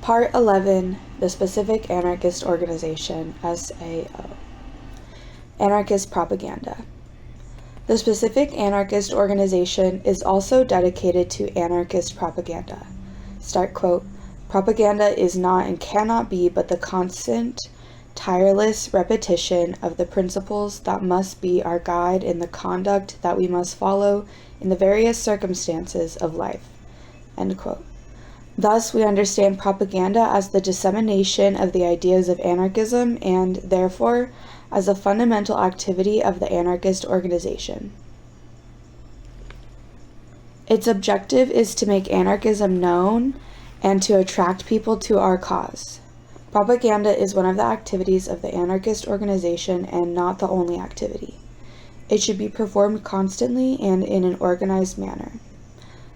Part 11, the Specific Anarchist Organization, SAO. Anarchist Propaganda. The Specific Anarchist Organization is also dedicated to anarchist propaganda. Start quote, propaganda is not and cannot be but the constant, tireless repetition of the principles that must be our guide in the conduct that we must follow in the various circumstances of life. End quote. Thus, we understand propaganda as the dissemination of the ideas of anarchism and, therefore, as a fundamental activity of the anarchist organization. Its objective is to make anarchism known and to attract people to our cause. Propaganda is one of the activities of the anarchist organization and not the only activity. It should be performed constantly and in an organized manner.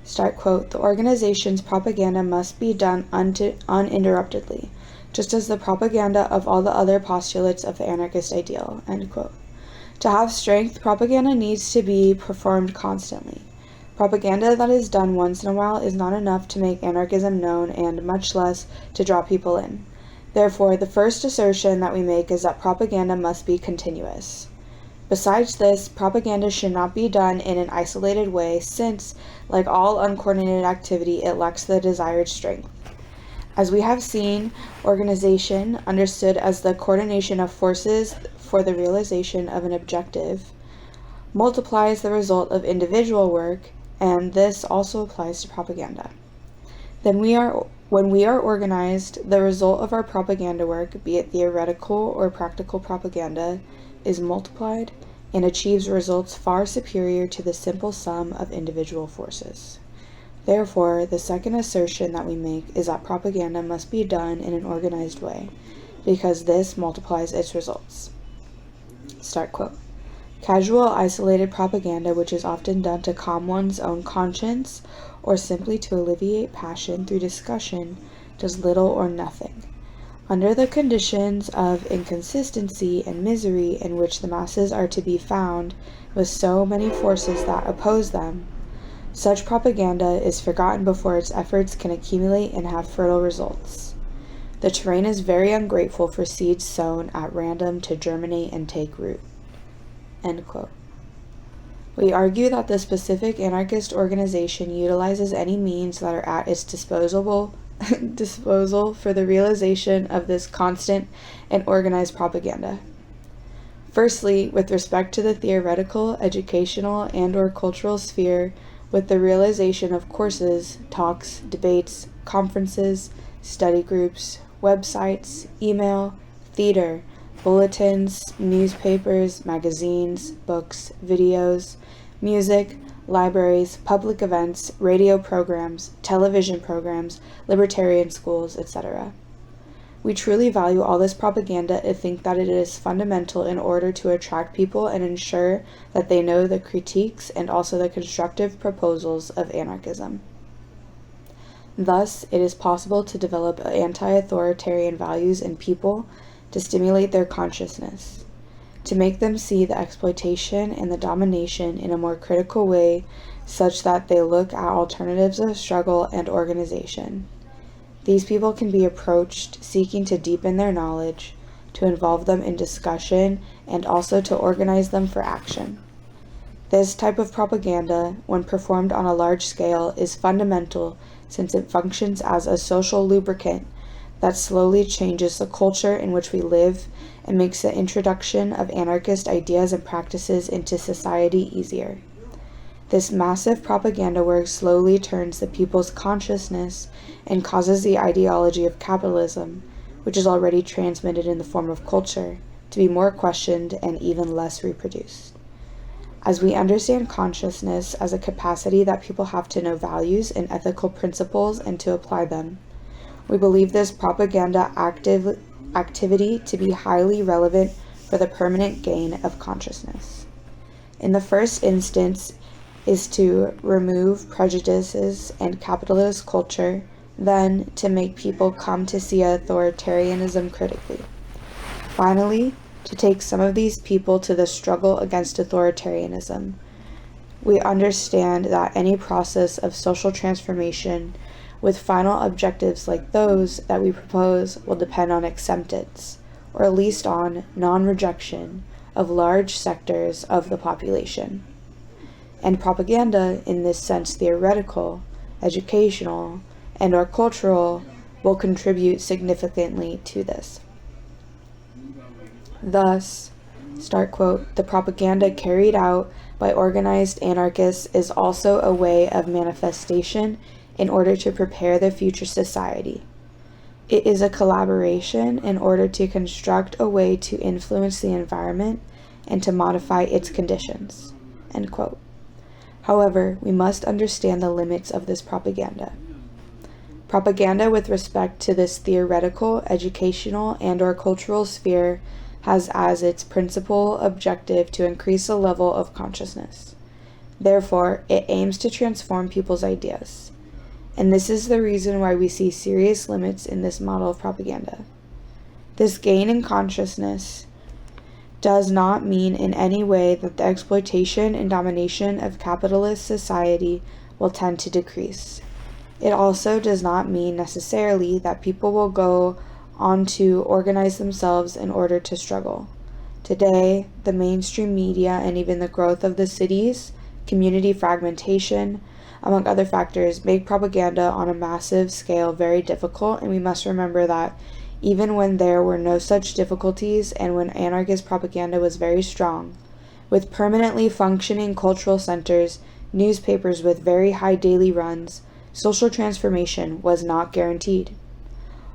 Start quote, the organization's propaganda must be done uninterruptedly, just as the propaganda of all the other postulates of the anarchist ideal, end quote. To have strength, propaganda needs to be performed constantly. Propaganda that is done once in a while is not enough to make anarchism known and much less to draw people in. Therefore, the first assertion that we make is that propaganda must be continuous. Besides this, propaganda should not be done in an isolated way since, like all uncoordinated activity, it lacks the desired strength. As we have seen, organization, understood as the coordination of forces for the realization of an objective, multiplies the result of individual work, and this also applies to propaganda. When we are organized, the result of our propaganda work, be it theoretical or practical propaganda, is multiplied and achieves results far superior to the simple sum of individual forces. Therefore, the second assertion that we make is that propaganda must be done in an organized way, because this multiplies its results. Start quote. Casual, isolated propaganda, which is often done to calm one's own conscience or simply to alleviate passion through discussion, does little or nothing. Under the conditions of inconsistency and misery in which the masses are to be found, with so many forces that oppose them, such propaganda is forgotten before its efforts can accumulate and have fertile results. The terrain is very ungrateful for seeds sown at random to germinate and take root. End quote. We argue that the specific anarchist organization utilizes any means that are at its disposal for the realization of this constant and organized propaganda. Firstly, with respect to the theoretical, educational, and/or cultural sphere, with the realization of courses, talks, debates, conferences, study groups, websites, email, theater, bulletins, newspapers, magazines, books, videos, music, libraries, public events, radio programs, television programs, libertarian schools, etc. We truly value all this propaganda and think that it is fundamental in order to attract people and ensure that they know the critiques and also the constructive proposals of anarchism. Thus, it is possible to develop anti-authoritarian values in people to stimulate their consciousness, to make them see the exploitation and the domination in a more critical way such that they look at alternatives of struggle and organization. These people can be approached seeking to deepen their knowledge, to involve them in discussion, and also to organize them for action. This type of propaganda, when performed on a large scale, is fundamental since it functions as a social lubricant that slowly changes the culture in which we live and makes the introduction of anarchist ideas and practices into society easier. This massive propaganda work slowly turns the people's consciousness and causes the ideology of capitalism, which is already transmitted in the form of culture, to be more questioned and even less reproduced. As we understand consciousness as a capacity that people have to know values and ethical principles and to apply them, we believe this propaganda activity to be highly relevant for the permanent gain of consciousness. In the first instance is to remove prejudices and capitalist culture, then to make people come to see authoritarianism critically. Finally, to take some of these people to the struggle against authoritarianism. We understand that any process of social transformation with final objectives like those that we propose will depend on acceptance, or at least on non-rejection, of large sectors of the population. And propaganda, in this sense theoretical, educational, and or cultural, will contribute significantly to this. Thus, start quote, the propaganda carried out by organized anarchists is also a way of manifestation in order to prepare the future society. It is a collaboration in order to construct a way to influence the environment and to modify its conditions. End quote. However, we must understand the limits of this propaganda. Propaganda with respect to this theoretical, educational, and or cultural sphere has as its principal objective to increase the level of consciousness. Therefore, it aims to transform people's ideas. And this is the reason why we see serious limits in this model of propaganda. This gain in consciousness does not mean in any way that the exploitation and domination of capitalist society will tend to decrease. It also does not mean necessarily that people will go on to organize themselves in order to struggle. Today, the mainstream media and even the growth of the cities, community fragmentation, among other factors, make propaganda on a massive scale very difficult, and we must remember that even when there were no such difficulties and when anarchist propaganda was very strong, with permanently functioning cultural centers, newspapers with very high daily runs, social transformation was not guaranteed.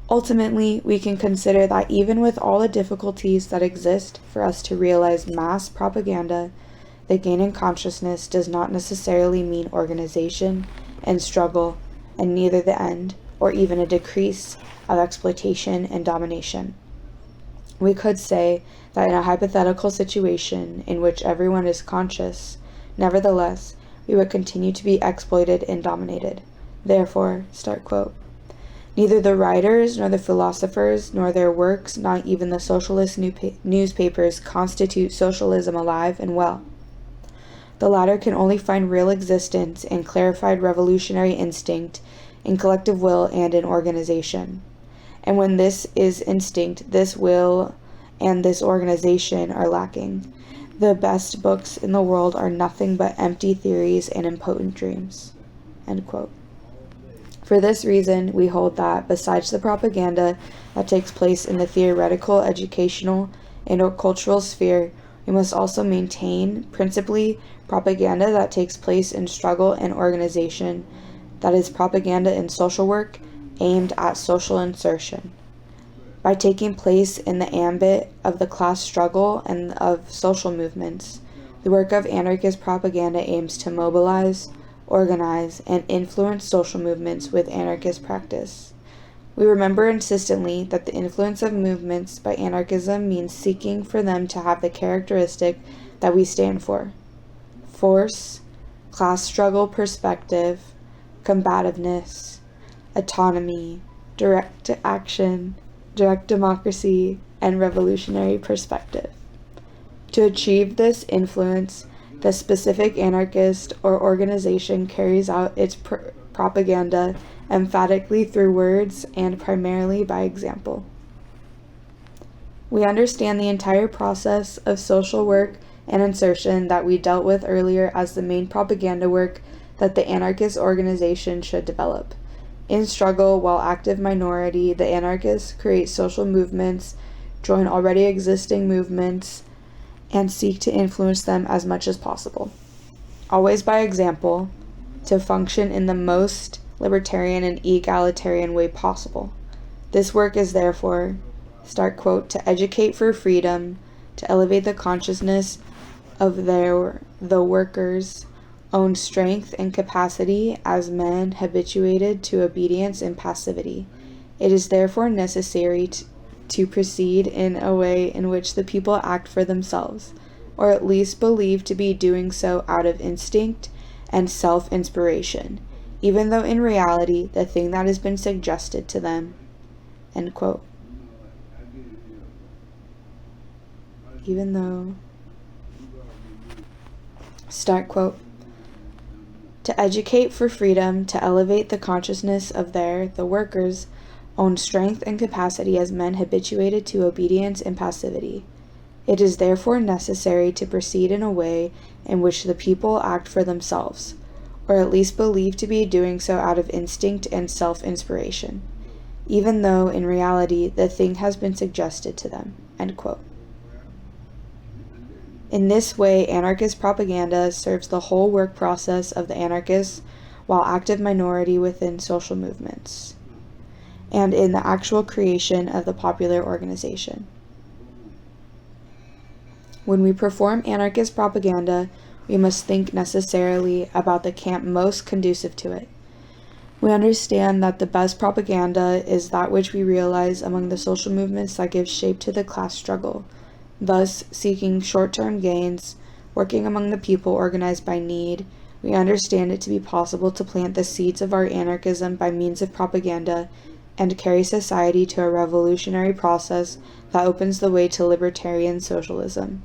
Ultimately, we can consider that even with all the difficulties that exist for us to realize mass propaganda, the gain in consciousness does not necessarily mean organization and struggle, and neither the end or even a decrease of exploitation and domination. We could say that in a hypothetical situation in which everyone is conscious, nevertheless, we would continue to be exploited and dominated. Therefore, start quote, neither the writers, nor the philosophers, nor their works, not even the socialist newspapers constitute socialism alive and well. The latter can only find real existence in clarified revolutionary instinct, in collective will, and in organization. And when this is instinct, this will, and this organization are lacking, the best books in the world are nothing but empty theories and impotent dreams. End quote. For this reason, we hold that, besides the propaganda that takes place in the theoretical, educational, and or cultural sphere, we must also maintain, principally, propaganda that takes place in struggle and organization, that is, propaganda in social work aimed at social insertion. By taking place in the ambit of the class struggle and of social movements, the work of anarchist propaganda aims to mobilize, organize, and influence social movements with anarchist practice. We remember insistently that the influence of movements by anarchism means seeking for them to have the characteristic that we stand for: force, class struggle perspective, combativeness, autonomy, direct action, direct democracy, and revolutionary perspective. To achieve this influence, the specific anarchist or organization carries out its propaganda emphatically through words and primarily by example. We understand the entire process of social work and insertion that we dealt with earlier as the main propaganda work that the anarchist organization should develop. In struggle, while active minority, the anarchists create social movements, join already existing movements, and seek to influence them as much as possible. Always by example, to function in the most libertarian and egalitarian way possible. This work is therefore, start quote, to educate for freedom, to elevate the consciousness of the workers' own strength and capacity as men habituated to obedience and passivity. It is therefore necessary to proceed in a way in which the people act for themselves, or at least believe to be doing so out of instinct and self-inspiration, even though in reality the thing that has been suggested to them, end quote. Even though, start quote, To educate for freedom, to elevate the consciousness of the workers' own strength and capacity as men habituated to obedience and passivity. It is therefore necessary to proceed in a way in which the people act for themselves, or at least believe to be doing so out of instinct and self-inspiration, even though in reality the thing has been suggested to them." End quote. In this way, anarchist propaganda serves the whole work process of the anarchists while active minority within social movements, and in the actual creation of the popular organization. When we perform anarchist propaganda, we must think necessarily about the camp most conducive to it. We understand that the best propaganda is that which we realize among the social movements that give shape to the class struggle, thus seeking short-term gains, working among the people organized by need. We understand it to be possible to plant the seeds of our anarchism by means of propaganda and carry society to a revolutionary process that opens the way to libertarian socialism.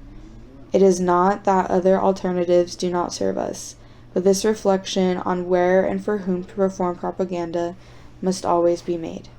It is not that other alternatives do not serve us, but this reflection on where and for whom to perform propaganda must always be made.